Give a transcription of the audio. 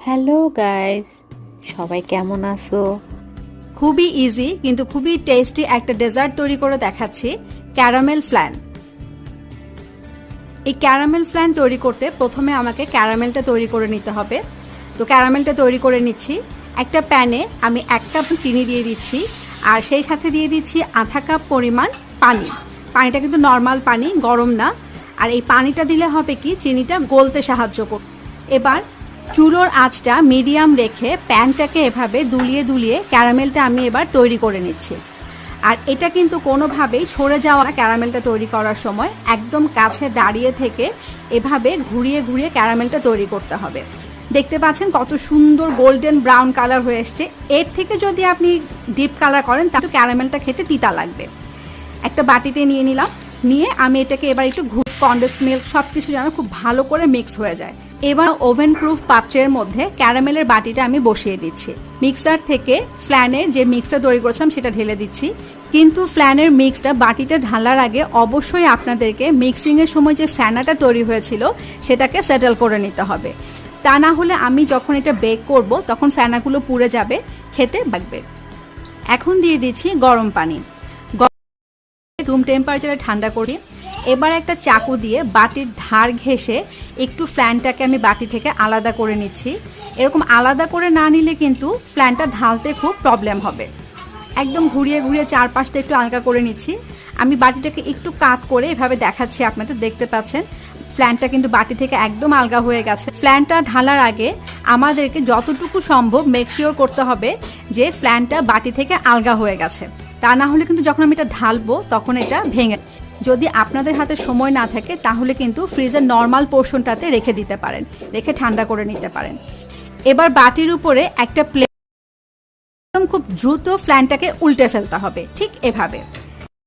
Hello guys, সবাই কেমন আছো? খুবই ইজি কিন্তু খুবই টেস্টি একটা ডেজার্ট তৈরি করে দেখাচ্ছি, ক্যারামেল ফ্ল্যান। এই ক্যারামেল ফ্ল্যান তৈরি করতে প্রথমে আমাকে ক্যারামেলটা তৈরি করে নিতে হবে। তো ক্যারামেলটা তৈরি করে নিচ্ছি। একটা প্যানে আমি 1 কাপ চিনি দিয়ে দিচ্ছি, আর সেই সাথে দিয়ে দিচ্ছি আধা কাপ পরিমাণ পানি। পানিটা কিন্তু নর্মাল পানি, গরম না। আর এই পানিটা দিলে হবে কি, চিনিটা গলতে সাহায্য করবে। এবার চুলোর আঁচটা মিডিয়াম রেখে প্যানটাকে এভাবে দুলিয়ে দুলিয়ে ক্যারামেলটা আমি এবার তৈরি করে নিচ্ছি। আর এটা কিন্তু কোনোভাবেই সরে যাওয়া না। ক্যারামেলটা তৈরি করার সময় একদম কাছে দাঁড়িয়ে থেকে এভাবে ঘুরিয়ে ঘুরিয়ে ক্যারামেলটা তৈরি করতে হবে। দেখতে পাচ্ছেন কত সুন্দর গোল্ডেন ব্রাউন কালার হয়ে এসছে। এর থেকে যদি আপনি ডিপ কালার করেন তাহলে ক্যারামেলটা খেতে তিতা লাগবে। একটা বাটিতে নিয়ে নিলাম, নিয়ে আমি এটাকে এবার একটু কনডেন্সড মিল্ক সব কিছু যেন খুব ভালো করে মিক্স হয়ে যায়। এবার ওভেন প্রুফ পাত্রের মধ্যে ক্যারামেলের বাটিটা আমি বসিয়ে দিচ্ছি। মিক্সার থেকে ফ্ল্যানের যে মিক্সটা তৈরি করেছিলাম সেটা ঢেলে দিচ্ছি। কিন্তু ফ্ল্যানের মিক্সটা বাটিতে ঢালার আগে অবশ্যই আপনাদেরকে মিক্সিংয়ের সময় যে ফ্যানাটা তৈরি হয়েছিল সেটাকে সেটেল করে নিতে হবে। তা না হলে আমি যখন এটা বেক করব তখন ফ্যানাগুলো পুড়ে যাবে, খেতে লাগবে। এখন দিয়ে দিচ্ছি গরম পানি, রুম টেম্পারেচারে ঠান্ডা করি। এবার একটা চাকু দিয়ে বাটির ধার ঘেঁষে একটু ফ্ল্যানটাকে আমি বাটি থেকে আলাদা করে নিচ্ছি। এরকম আলাদা করে না নিলে কিন্তু ফ্ল্যানটা ঢালতে খুব প্রবলেম হবে। একদম ঘুরিয়ে ঘুরিয়ে চারপাশটা একটু আলগা করে নিচ্ছি। আমি বাটিটাকে একটু কাত করে এভাবে দেখাচ্ছি, আপনাদের দেখতে পাচ্ছেন ফ্ল্যানটা কিন্তু বাটি থেকে একদম আলগা হয়ে গেছে। ফ্ল্যানটা ঢালার আগে আমাদেরকে যতটুকু সম্ভব মেক শিওর করতে হবে যে ফ্ল্যানটা বাটি থেকে আলগা হয়ে গেছে। তা না হলে কিন্তু যখন আমি এটা ঢালবো তখন এটা ভেঙে। যদি আপনাদের হাতে সময় না থাকে তাহলে কিন্তু ফ্রিজের নর্মাল পোর্শনটাতে রেখে দিতে পারেন, রেখে ঠান্ডা করে নিতে পারেন। এবার বাটির উপরে একটা প্লেট, খুব দ্রুত ফ্ল্যানটাকে উল্টে ফেলতে হবে, ঠিক এভাবে।